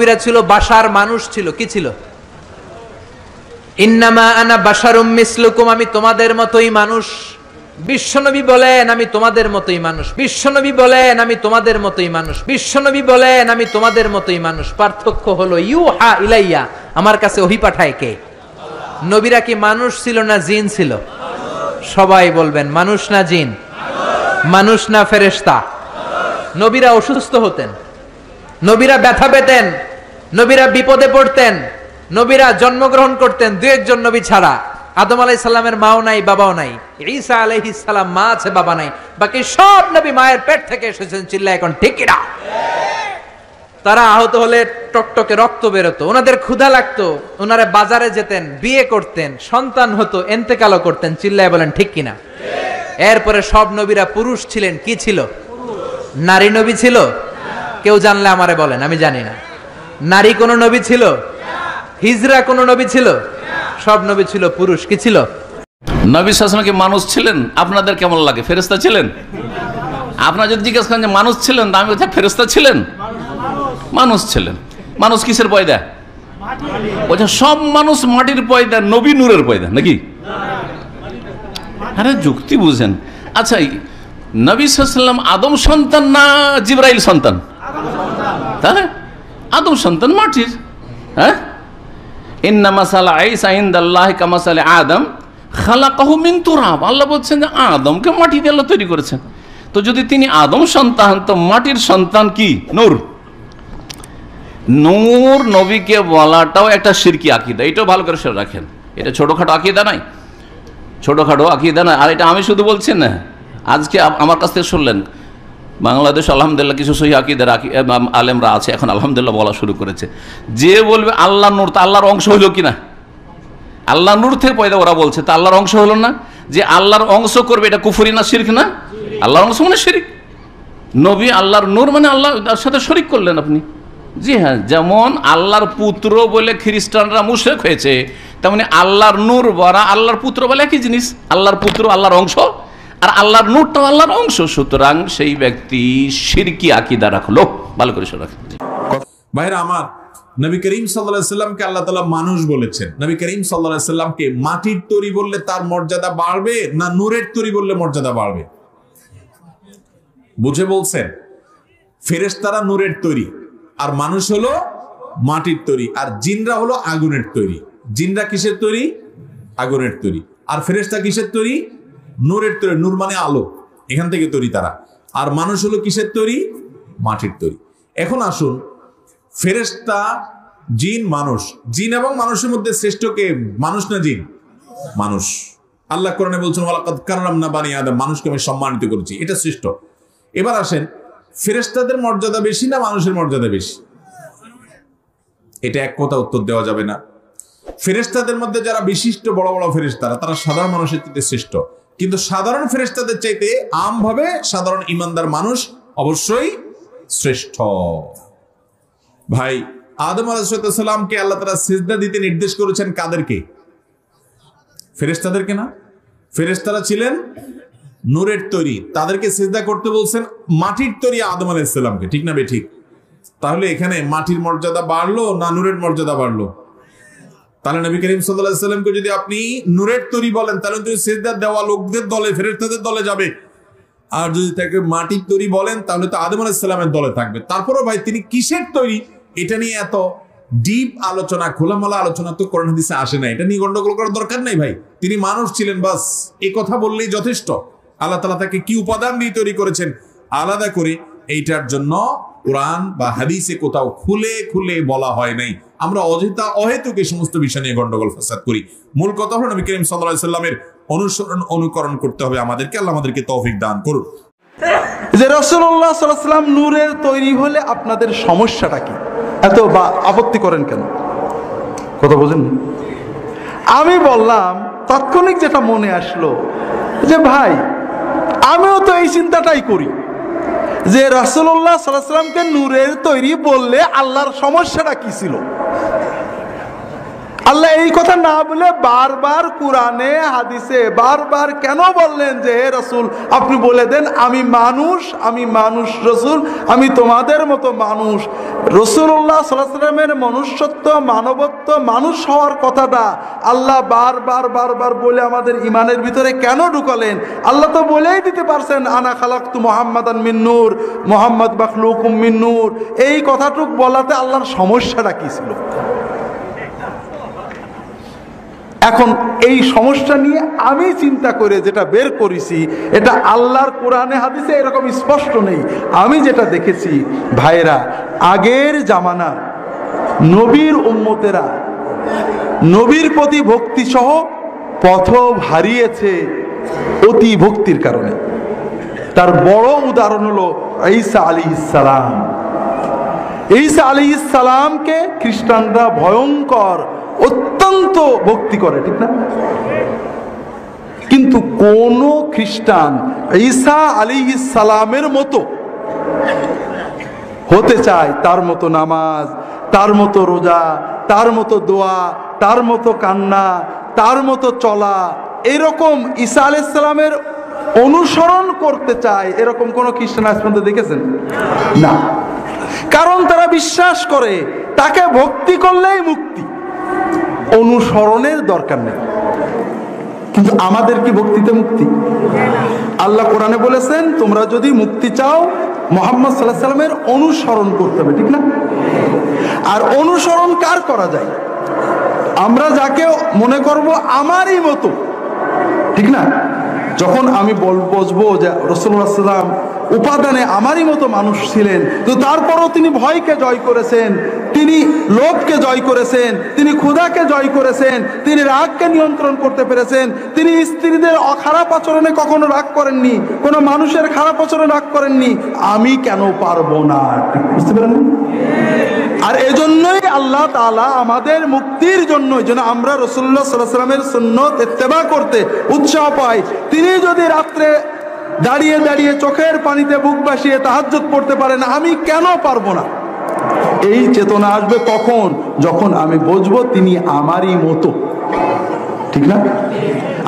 নবীরা ছিল বাশার, মানুষ ছিল। কি ছিল? ইন্নামা আনা বাশারুম মিসলুকুম, আমি তোমাদের মতোই মানুষ। বিশ্বনবী বলেন আমি তোমাদের মতোই মানুষ। বিশ্বনবী বলেন আমি তোমাদের মতোই মানুষ। বিশ্বনবী বলেন আমি তোমাদের মতোই মানুষ। পার্থক্য হলো ইউহা ইলাইয়া, আমার কাছে ওহী পাঠায় কে? নবীরা কি মানুষ ছিল না জিন ছিল? সবাই বলবেন মানুষ না জিন? মানুষ না ফেরেশতা? নবীরা অসুস্থ হতেন, নবীরা ব্যথা পেতেন, নবীরা বিপদে পড়তেন, নবীরা জন্মগ্রহণ করতেন দু একজন নবী ছাড়া। আদম আলাইহিস সালামের মাও নাই, বাবাও নাই। ঈসা আলাইহিস সালাম মা আছে, বাবা নাই। বাকি সব নবী মায়ের পেট থেকে এসেছেন। চিল্লায় এখন ঠিক কিনা? তারা আহত হলে টকটকে রক্ত বেরোতো, ওনাদের ক্ষুধা লাগতো, ওনারা বাজারে যেতেন, বিয়ে করতেন, সন্তান হতো, এন্তেকালও করতেন। চিল্লায় বলেন ঠিক কিনা? এরপরে সব নবীরা পুরুষ ছিলেন। কি ছিল? নারী নবী ছিল? কেউ জানলে আমারে বলেন, আমি জানি না। নারী কোন নবী ছিল? হিজরা কোন নবী ছিল? সব নবী ছিল পুরুষ। কি ছিল? নবী সাল্লাল্লাহু আলাইহি ওয়াসাল্লাম কি মানুষ ছিলেন? আপনাদের কেমন লাগে? ফেরেশতা ছিলেন? আপনারা যদি জিজ্ঞেস করেন যে মানুষ ছিলেন, আমি বলছি ফেরেশতা ছিলেন? মানুষ ছিলেন। মানুষ কিসের পয়দা? বলছে সব মানুষ মাটির পয়দা, নবী নূরের পয়দা নাকি? আরে যুক্তি বুঝেন। আচ্ছা, নবী সাল্লাল্লাহু আলাইহি ওয়াসাল্লাম আদম সন্তান না জিবরাইল সন্তান? তাহলে আদম সন্তান মাটির। হ্যাঁ, ইন্না মাসালা ঈসা ইনদাল্লাহি কামাসালি আদম খালাকাহু মিন তুরাব। আল্লাহ বলছেন যে আদমকে মাটি দিয়ে আল্লাহ তৈরি করেছেন। তো যদি তিনি আদম সন্তান, তো মাটির সন্তান কি? নূর। নূর নবীকে বলাটাও একটা শিরকি আকীদা। এটাও ভালো করে শুনে রাখেন। এটা ছোটখাটো আকীদা নাই, ছোটখাটো আকীদা না। আর এটা আমি শুধু বলছি না, আজকে আমার কাছ থেকে শুনলেন বাংলাদেশ আলহামদুলিল্লাহ কিছু সহি আকীদার আলেমরা আছে, এখন আলহামদুলিল্লাহ বলা শুরু করেছে। যে বলবে আল্লাহ নূর, তা আল্লাহর অংশ হইল কিনা? আল্লাহ নূর থেকে পয়দা ওরা বলছে, তা আল্লাহর অংশ হলো না? যে আল্লাহর অংশ করবে, এটা কুফরি না শিরক না? আল্লাহর অংশ মানে শিরক। নবী আল্লাহর নূর মানে আল্লাহর সাথে শরীক করলেন আপনি। জি হ্যাঁ, যেমন আল্লাহর পুত্র বলে খ্রিস্টানরা মুশরিক হয়েছে, তেমনি আল্লাহর নূর বলা আল্লাহর পুত্র বলে একই জিনিস। আল্লাহর পুত্র আল্লাহর অংশ, আর আল্লাহর নূরটাও আল্লাহর অংশ। সুতরাং সেই ব্যক্তি শিরকি আকীদা রাখলো। ভালো করে শোনা। ভাইরা আমার, নবী করিম সাল্লাল্লাহু আলাইহি সাল্লামকে আল্লাহ তাআলা মানুষ বলেছেন। নবী করিম সাল্লাল্লাহু আলাইহি সাল্লামকে মাটির তৈরি বললে তার মর্যাদা বাড়বে না নূরের তৈরি বললে মর্যাদা বাড়বে? বুঝে বলছেন? ফেরেশতারা নূরের তৈরি, আর মানুষ হলো মাটির তৈরি, আর জিনরা হলো আগুনের তৈরি। জিনরা কিসের তৈরি? আগুনের তৈরি। আর ফেরেশতা কিসের তৈরি? নূরের তৈরি। নূর মানে আলো, এখান থেকে তৈরি তারা। আর মানুষ হলো কিসের তৈরি? মাটির তৈরি। এখন আসুন, ফেরেশতা, জিন, মানুষ। জিন এবং মানুষের মধ্যে শ্রেষ্ঠ কে? মানুষ না জিন? মানুষ। আল্লাহ কোরআনে বলছেন ওয়ালাকাদ কাররামনা বানি আদম, মানুষকে আমি সম্মানিত করেছি, এটা শ্রেষ্ঠ। এবার আসেন, ফেরেশতাদের মর্যাদা বেশি না মানুষের মর্যাদা বেশি? এটা এক কথা উত্তর দেওয়া যাবে না। ফেরেশতাদের মধ্যে যারা বিশিষ্ট বড় বড় ফেরেশতারা, তারা সাধারণ মানুষের চাইতে শ্রেষ্ঠ। কিন্তু সাধারণ ফেরেশতাদের চাইতে আমভাবে সাধারণ ইমানদার মানুষ অবশ্যই শ্রেষ্ঠ। ভাই, আদম আলাইহিস সালামকে আল্লাহ তাআলা সিজদা দিতে নির্দেশ করেছেন কাদেরকে? ফেরেশতাদেরকে না। ফেরেশতারা ছিলেন নূরের তৈরি, তাদেরকে সিজদা করতে বলছেন মাটির তৈরি আদম আলাইহিস সালামকে। ঠিক না বেঠিক? তাহলে এখানে মাটির মর্যাদা বাড়লো না নূরের মর্যাদা বাড়লো? তাহলে নবী করিম সাল্লাল্লাহু আলাইহি সাল্লামকে যদি আপনি নূরের তৈরি বলেন, তাহলে তুমি সিজদা দেওয়া লোকদের দলে, ফেরেশতাদের দলে যাবে। আর যদি তাকে মাটির তৈরি বলেন, তাহলে তো আদম আলাইহিস সালামের দলে থাকবে। তারপরও ভাই, তিনি কিসের তৈরি এটা নিয়ে এত ডিপ আলোচনা, খোলামেলা আলোচনা তো কোরআন হাদিসে আসে না। এটা নিয়ে গন্ডগোল করার দরকার নাই ভাই। তিনি মানুষ ছিলেন, বাস এই কথা বললেই যথেষ্ট। আল্লাহ তাআলা তাকে কি উপাদান দিয়ে তৈরি করেছেন আলাদা করে, এইটার জন্য কোরআন বা হাদিসে কোথাও খুলে খুলে বলা হয় নাই। আমরা অযথা অহেতুক এই সমস্ত বিষয় নিয়ে গন্ডগোল ফাসাদ করি। মূল কথা হলো নবী করিম সাল্লাল্লাহু আলাইহি সাল্লামের অনুসরণ, অনুকরণ করতে হবে আমাদেরকে। আল্লাহ আমাদেরকে তৌফিক দান করুন। যে রাসূলুল্লাহ সাল্লাল্লাহু আলাইহি ওয়াসাল্লাম নূরের তৈরি হলে আপনাদের সমস্যাটা কি? এত আপত্তি করেন কেন? কথা বোঝেন? আমি বললাম, তাৎক্ষণিক যেটা মনে আসলো যে ভাই, আমিও তো এই চিন্তাটাই করি যে রাসূলুল্লাহ সাল্লাল্লাহু আলাইহি ওয়াসাল্লামকে নূরের তৈরি বললে আল্লাহর সমস্যাটা কি ছিল? আল্লাহ এই কথা না বলে বারবার কোরআনে হাদিসে বারবার কেন বললেন যে হে রাসূল আপনি বলে দেন আমি মানুষ রাসূল, আমি তোমাদের মতো মানুষ। রাসূলুল্লাহ সাল্লাল্লাহু আলাইহি ওয়াসাল্লামের মনুষ্যত্ব, মানবত্ব, মানুষ হওয়ার কথাটা আল্লাহ বারবার বলে আমাদের ইমানের ভিতরে কেন ঢুকালেন? আল্লাহ তো বলেই দিতে পারছেন আনা খালাকতু মুহাম্মাদান মিন নূর, মুহাম্মদ মাখলুকুম মিন নূর। এই কথাটুক বলাতে আল্লাহর সমস্যাটা কি ছিল? এখন এই সমস্যা নিয়ে আমি চিন্তা করে যেটা বের করেছি, এটা আল্লাহর কোরআনে হাদিসে এরকম স্পষ্ট নেই। আমি যেটা দেখেছি ভাইরা, আগের জামানার নবীর উম্মতেরা নবীর প্রতি ভক্তি সহ পথ হারিয়েছে অতি ভক্তির কারণে। তার বড় উদাহরণ হলো ঈসা আলাইহিস সালাম। ঈসা আলাইহিস সালামকে খ্রিস্টানরা ভয়ঙ্কর অত্যন্ত ভক্তি করে, ঠিক না? কিন্তু কোন খ্রিস্টান ঈসা আলাইহিস সালামের মতো হতে চায়, তার মতো নামাজ, তার মতো রোজা, তার মতো দোয়া, তার মতো কান্না, তার মতো চলা, এরকম ঈসা আলাইহিস সালামের অনুসরণ করতে চায়, এরকম কোন খ্রিস্টান আজ পর্যন্ত দেখেছেন? না। কারণ তারা বিশ্বাস করে তাকে ভক্তি করলেই মুক্তি, অনুসরণের দরকার নেই। কিন্তু আমাদের কি ভক্তিতে মুক্তি? আল্লাহ কোরআনে বলেছেন তোমরা যদি মুক্তি চাও মুহাম্মদ সাল্লাল্লাহু আলাইহি সাল্লামের অনুসরণ করতে হবে, ঠিক না? আর অনুসরণ কার করা যায়? আমরা যাকে মনে করব আমারই মতো, ঠিক না? যখন আমি বুঝবো যে রাসূলুল্লাহ সাল্লাল্লাহু আলাইহি ওয়াসাল্লাম উপাদানে আমারই মতো মানুষ ছিলেন, তো তারপরও তিনি ভয়কে জয় করেছেন, তিনি লোভকে জয় করেছেন, তিনি ক্ষুধাকে জয় করেছেন, তিনি রাগকে নিয়ন্ত্রণ করতে পেরেছেন, তিনি স্ত্রীদের খারাপ আচরণে কখনো রাগ করেননি, কোনো মানুষের খারাপ আচরণে রাগ করেননি। আমি কেন পারবো না? বুঝতে পারেন? আর এজন্যই আল্লাহ তাআলা আমাদের মুক্তির জন্য, যেন আমরা রাসূলুল্লাহ সাল্লাল্লাহু আলাইহি ওয়াসাল্লামের সুন্নাত ইত্তেবা করতে উৎসাহ পাই। তিনি যদি রাত্রে দাঁড়িয়ে দাঁড়িয়ে চোখের পানিতে বুক ভাসিয়ে তাহাজ্জুদ পড়তে পারেন, আমি কেন পারবো না? এই চেতনা আসবে কখন? যখন আমি বুঝবো তিনি আমারই মতো, ঠিক না?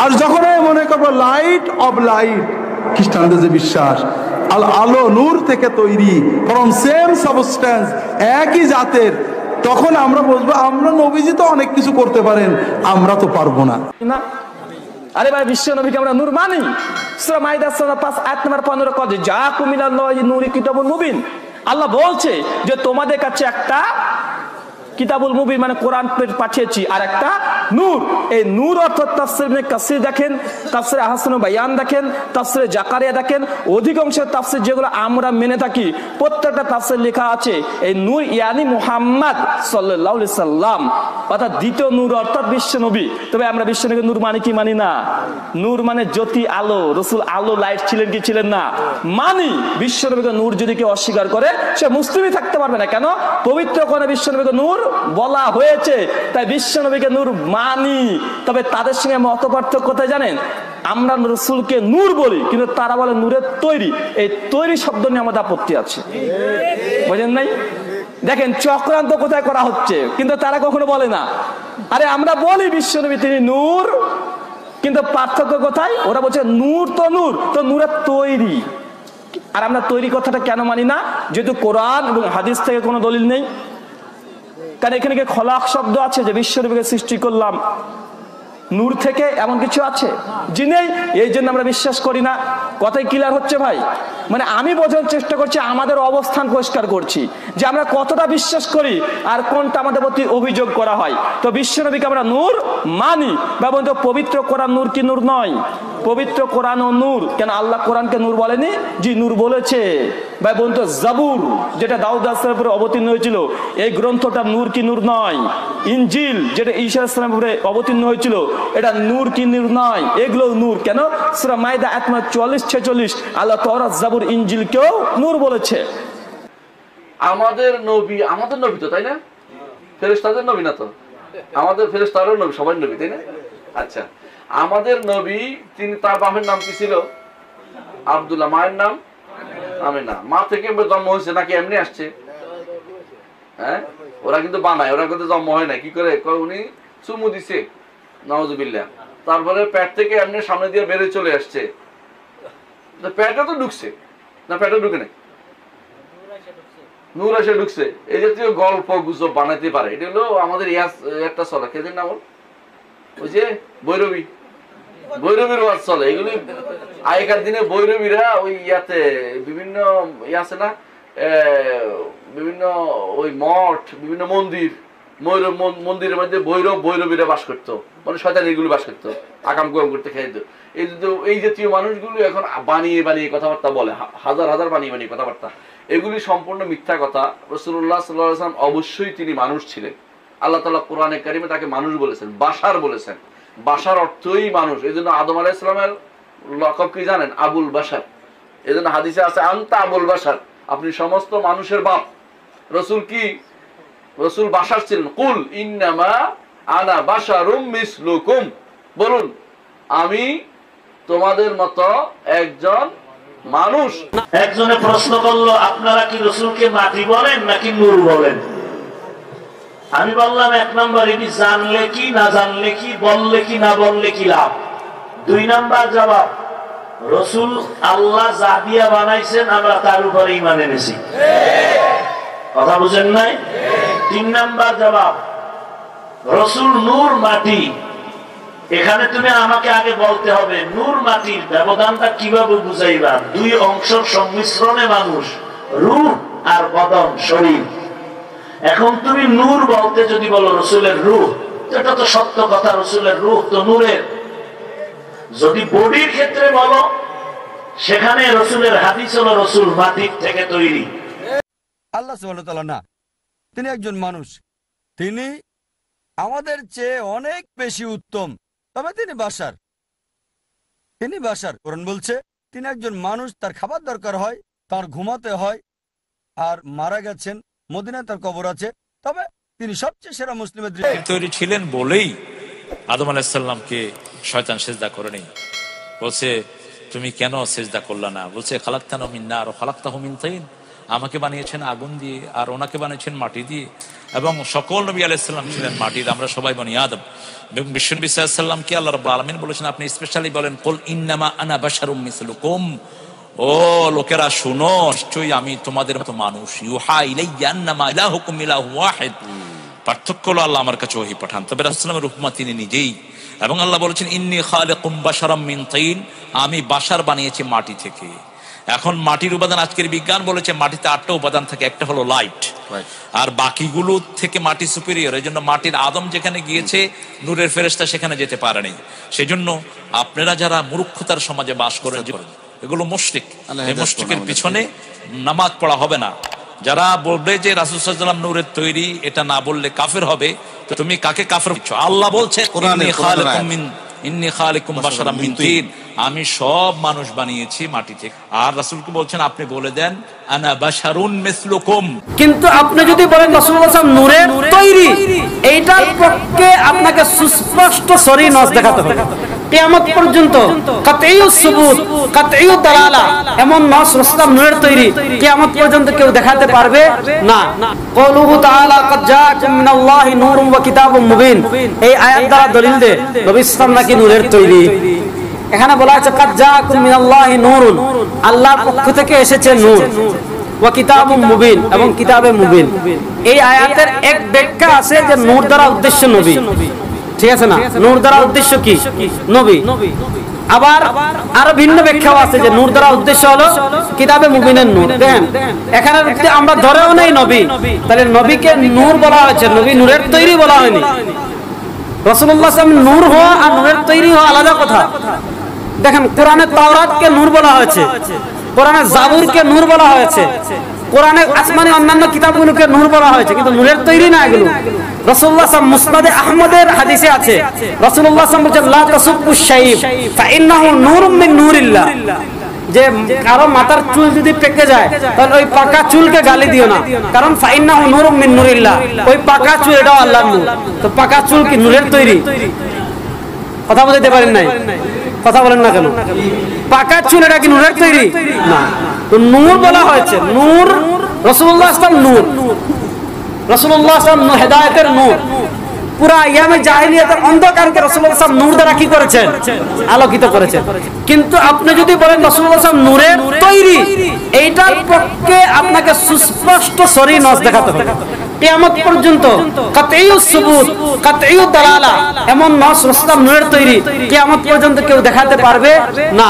আর যখন আমি মনে করবো লাইট অব লাইট, খ্রিস্টানদের যে বিশ্বাস আলো নূর থেকে তৈরি, ফ্রম সেম সাবস্টেন্স, একই জাতের, তখন আমরা বুঝবো আমরা নবীজি তো অনেক কিছু করতে পারেন, আমরা তো পারবো না। আরে ভাই, বিশ্ব নবীকে আমরা নূর মানি। সূরা মাইদা সূরা 5 আয়াত নম্বর 15 কদ জাআকুম মিনাল্লাহি নূরি কিতাবুন মুবিন। আল্লাহ বলছে যে তোমাদের কাছে একটা কিতাবুল মুবিন মানে কোরআন পাঠিয়েছি, আর একটা নূর। এই নূর অর্থাৎ তাফসীর ইবনে কাসির দেখেন, তাফসীর আহসানুল বায়ান দেখেন, তাফসীর জাকারিয়া দেখেন, অধিকাংশ তাফসীর যেগুলো আমরা মেনে থাকি প্রত্যেকটা তাফসীর লেখা আছে এই নূর ইয়ানি মুহাম্মদ সাল্লাল্লাহু আলাইহি সাল্লাম, অর্থাৎ দ্বিতীয় নূর অর্থাৎ বিশ্ব নবী। তবে আমরা বিশ্ব নবীকে নূর মানি কি মানি না? নূর মানে জ্যোতি, আলো। রাসূল আলো লাইট ছিলেন কি ছিলেন না? মানি। বিশ্ব নবীকে নূর যদি কেউ অস্বীকার করে সে মুসলিমই থাকতে পারবে না। কেন? পবিত্র কোরআনে বিশ্ব নবীকে নূর বলা হয়েছে, তাই বিশ্ব নবীকে নূর মানি। তবে তাদের সঙ্গে মত পার্থক্য কোথায় জানেন? আমরা রাসূলকে নূর বলি, কিন্তু তারা বলে নূরের তৈরি। এই তৈরি শব্দ নিয়ে আমাদের আপত্তি আছে, বুঝেন নাই? দেখেন চক্রান্ত কোথায় করা হচ্ছে, কিন্তু তারা কখনো বলে না। আরে আমরা বলি বিশ্ব নবী তিনি নূর, কিন্তু পার্থক্য কোথায়? ওরা বলছে নূর তো নূর, তো নূরের তৈরি। আর আমরা তৈরি কথাটা কেন মানি না? যেহেতু কোরআন এবং হাদিস থেকে কোনো দলিল নেই। কারণ এখানে কি খলাক শব্দ আছে যে বিশ্ব নবীকে সৃষ্টি করলাম নূর থেকে, এমন কিছু আছে? জি নেই। এই জন্য আমরা বিশ্বাস করি না। কথাই ক্লিয়ার হচ্ছে ভাই? মানে আমি বোঝার চেষ্টা করছি, আমাদের অবস্থান পরিষ্কার করছি যে আমরা কতটা বিশ্বাস করি আর কোনটা আমাদের প্রতি অভিযোগ করা হয়। তো বিশ্ব নবীকে আমরা নূর মানি। বা বন্ধু, পবিত্র কোরআন নূর কি নূর নয়? পবিত্র কোরআন ও নূর। কেন আল্লাহ কোরআনকে নূর বলেনি? জি নূর বলেছে। ভাই বন্ধু, জাবুর যেটা দাউদ আলাইহিস উপরে অবতীর্ণ হয়েছিল, এই গ্রন্থটা নূর কি নূর নয়? ইনজিল যেটা ঈসা আলাইহিস সালামের উপরে অবতীর্ণ হয়েছিল, এটা নূর কি নূর নয়? এগুলো নূর। কেন? সূরা মাইদা আয়াত 44-46 আল্লাহ তাওরাত, জাবুর, ইনজিলকেও নূর বলেছে। আমাদের নবী তো, তাই না? ফেরেশতাদের নবী না তো? আমাদের ফেরেশতারও নবী, সবাই নবী, তাই না? আচ্ছা, আমাদের নবী তিনি, তার বাপের নাম কি ছিল? আব্দুল্লাহ। মায়ের নাম আমিনা। মা থেকে জন্ম হয়েছে নাকি এমনি আসছে? হ্যাঁ, ওরা কিন্তু বানায়, ওরা কিন্তু জন্ম হয় না। কি করে? উনি চুমু দিছে নাউজুবিল্লাহ, তারপরে পেট থেকে এমনি সামনে দিয়ে বেড়ে চলে আসছে, পেটে তো ঢুকছে না, পেটে ঢুকে নাই, নূর এসে ঢুকছে, এই জাতীয় গল্প গুজব বানাইতে পারে। এটা হলো আমাদের একটা চলে, কেদের নাম ওই যে ভৈরবীর ওয়াজ চলে। এগুলি আগেকার দিনে ভৈরবীরা ওই ইয়াতে বিভিন্ন আছে না, বিভিন্ন ওই মঠ, বিভিন্ন মন্দিরের মধ্যে ভৈরবীরা বাস করতো, মানে শয়তান এগুলো বাস করতো, আকাম কুয়াম করতে খাইতো। এই জাতীয় মানুষগুলো এখন বানিয়ে বানিয়ে কথাবার্তা বলে, হাজার হাজার বানিয়ে বানিয়ে কথাবার্তা। এগুলি সম্পূর্ণ মিথ্যা কথা। রাসূলুল্লাহ সাল্লাল্লাহু আলাইহি ওয়াসাল্লাম অবশ্যই তিনি মানুষ ছিলেন। আল্লাহ তাআলা কোরআনে কারিমে তাকে মানুষ বলেছেন, বাশার বলেছেন। বাশার অর্থই মানুষ। এই জন্য আদম আলাইহিস সালামের লকব কি জানেন? আবুল বাশার। এই জন্য হাদিসে আছে আনতা আবুল বাশার, আপনি সমস্ত মানুষের বাপ। রসুল কি? রসুল বাশার ছিলেন। কুল ইন্নামা আনা বাশারুম মিসলুকুম, বলুন আমি তোমাদের মতো একজন মানুষ। একজনে প্রশ্ন করলো, আপনারা কি রসুলকে মাটি বলেন নাকি নূর বলেন? আমি বললাম, এক নম্বর এটি জানলে কি না জানলে কি, বললে কি না বললে কি লাভ। 2 নাম্বার জবাব, রসুল আল্লাহ যা দিয়া বানাইছেন আমরা তার উপরে ঈমান এনেছি। কথা বুঝেন নাই? 3 নাম্বার জবাব, রসুল নূর মাটি। এখানে তুমি আমাকে আগে বলতে হবে নূর মাটির ব্যবধানটা কিভাবে বুঝাইবা। 2 অংশের সংমিশ্রণে মানুষ, রূহ আর বদন, শরীর। এখন তুমি নূর বলতে যদি বলো রসুলের রূহ, এটা তো সত্য কথা, রসুলের রূহ তো নূরের। যদি বডির ক্ষেত্রে বলো, সেখানে রসুলের হাদিস হলো রসুল মাটির থেকে তৈরি। আল্লাহ সুবহানাহু ওয়া তাআলা না, তিনি একজন মানুষ, তিনি আমাদের চেয়ে অনেক বেশি উত্তম, তবে তিনি বাশার। কোরআন বলছে তিনি একজন মানুষ, তার খাবার দরকার হয়, তার ঘুমাতে হয়, আর মারা গেছেন, মদিনায় তার কবর আছে, তবে তিনি সবচেয়ে সেরা মুসলিমের তৈরি ছিলেন বলেই আদম আলাইহিস সালামকে শয়তান সিজদা করেনি। বলছে তুমি কেন সিজদা করলা না? বলছে খালাকতানা মিন নার ওয়া খালাকতাহু মিন তিন, আমাকে বানিয়েছেন আগুন দিয়ে আর ওনাকে বানিয়েছেন মাটি দিয়ে, এবং সকল নবী আলাইহিস সালাম ছিলেন মাটির, আমরা সবাই বনি আদম। বিশ্বনবী সাল্লাল্লাহু আলাইহি ওয়াসাল্লামকে আল্লাহ রাব্বুল আলামিন বলেছেন আপনি স্পেশালি বলেন কুল ইন্নামা আনা বাশারুম মিসলুকুম, ও লোকেরা শুনো, নিশ্চয়ই আমি তোমাদের মতো মানুষ। ইউহা ইলাইয়া আন্নামা ইলাহুকুম ইলাহু ওয়াহিদ, পার্থক্য হলো আল্লাহ আমার কাছে ওহী পাঠান। তবে রাসূলুল্লাহ সাল্লাল্লাহু আলাইহি ওয়াসাল্লামের তিনি নিজেই, এবং আল্লাহ বলেছেন ইন্নী খালিকুম বাশারাম মিন তিন, আমি বাশার বানিয়েছি মাটি থেকে। এখন মাটির উপাদান আজকের বিজ্ঞান বলেছে মাটিতে 8টা উপাদান থাকে, একটা হলো লাইট, আর বাকিগুলো থেকে মাটি সুপিরিয়র। এই জন্য মাটির আদম যেখানে গিয়েছে নূরের ফেরেশতা সেখানে যেতে পারেনি। সেজন্য আপনারা যারা মূর্খতার সমাজে বাস করেন, এগুলো মুশরিক, এই মুশরিকের পিছনে নামাজ পড়া হবে না। যারা বলবে যে রাসূল সাল্লাল্লাহু আলাইহি ওয়াসাল্লাম নূরের তৈরি, এটা না বললে কাফের হবে, তো তুমি কাকে কাফের বলছো? আল্লাহ বলছে ইন্নী খালিকুম বাশারাম মিন তিন, আমি সব মানুষ বানিয়েছি মাটি থেকে। আর রাসূলকে বলছেন আপনি বলে দেন আনা বাশারুন মিসলুকুম। কিন্তু আপনি যদি বলেন রাসূলুল্লাহ সাল্লাল্লাহু আলাইহি ওয়াসাল্লাম নূরের তৈরি, এইটার পক্ষে আপনাকে সুস্পষ্ট সরি নস দেখাতে হবে। কিয়ামত পর্যন্ত কাতঈউস সুবুত, কাতঈউদ দালালা, এমন নস রাসূলুল্লাহ নূরের তৈরি কিয়ামত পর্যন্ত কেউ দেখাতে পারবে না। ক্বালুহু তাআলা ক্বাদ জাআকুম মিনাল্লাহি নূরুন ওয়া কিতাবুম মুবিন, এই আয়াত দ্বারা দলিল দেয় নবী সাল্লাল্লাহু নাকি নূরের তৈরি। এখানে বলা আছে ক্বাদ জাআকুম মিনাল্লাহি নূরুন, আল্লাহর পক্ষ থেকে এসেছে নূর, ওয়া কিতাবুম মুবিন, এবং কিতাবে মুবিন। এই আয়াতের এক ব্যাখ্যা আছে যে নূর দ্বারা উদ্দেশ্য নবী, ঠিক আছে না? নূর দ্বারা উদ্দেশ্য কি? নবী। আবার আরো ভিন্ন ব্যাখ্যাও আছে যে নূর দ্বারা উদ্দেশ্য হলো কিতাবে মুবিনের নূর। দেখেন এখানে যদি আমরা ধরেও নেই নবী, তাহলে নবীকে নূর বলা হয়েছে, নবী নূরের তৈরি বলা হয়নি। রাসূলুল্লাহ সাল্লাল্লাহু আলাইহি ওয়াসাল্লাম নূর হওয়া আর নূরের তৈরি হওয়া আলাদা কথা। দেখেন কোরআনে তাওরাতকে নূর বলা হয়েছে, কোরআনে জাবুরকে নূর বলা হয়েছে, কোরআনে আসমানি অন্যান্য কিতাবগুলোকে নূর বলা হয়েছে, কিন্তু নূরের তৈরি না এগুলো। রাসূলুল্লাহ সাল্লাল্লাহু আলাইহি ওয়াসাল্লাম মুসনাদে আহমদের হাদিসে আছে, রাসূলুল্লাহ সাল্লাল্লাহু আলাইহি ওয়াসাল্লাম বলেছেন লা তাসুব্বুশ শাইব ফা ইন্নাহু নূরুম মিন নূরিল্লাহ, যে কারো মাথার চুল যদি পেকে যায় তাহলে ওই পাকা চুলকে গালি দিও না, কারণ ফা ইন্নাহু নূরুম মিন নূরিল্লাহ, ওই পাকা চুল এটাও আল্লাহর নূর। তো পাকা চুল কি নূরের তৈরি? কথা বলতে পারেন নাই? কথা বলেন না কেন? পাকা চুল এটা কি নূরের তৈরি? না। তো নূর বলা হয়েছে, নূর রাসূলুল্লাহ সাল্লাল্লাহু আলাইহি ওয়াসাল্লাম নূর, রাসূলুল্লাহ সাল্লাল্লাহু আলাইহি ওয়াসাল্লাম হেদায়েতের নূর। পুরা ইয়ামে জাহেলিয়াতের অন্ধকারকে রাসূলুল্লাহ সাল্লাল্লাহু আলাইহি ওয়াসাল্লাম নূর দ্বারা কি করেছেন? আলোকিত করেছেন। কিন্তু আপনি যদি বলেন রাসূলুল্লাহ সাল্লাল্লাহু আলাইহি ওয়াসাল্লাম নূরের তৈরি, এইটার পক্ষে আপনাকে সুস্পষ্ট সরি নস দেখাতে হবে। কিয়ামত পর্যন্ত কাতঈউস সুবুত, কাতঈউদ দালালা, এমন নস রাসূলুল্লাহ নূরের তৈরি কিয়ামত পর্যন্ত কেউ দেখাতে পারবে না।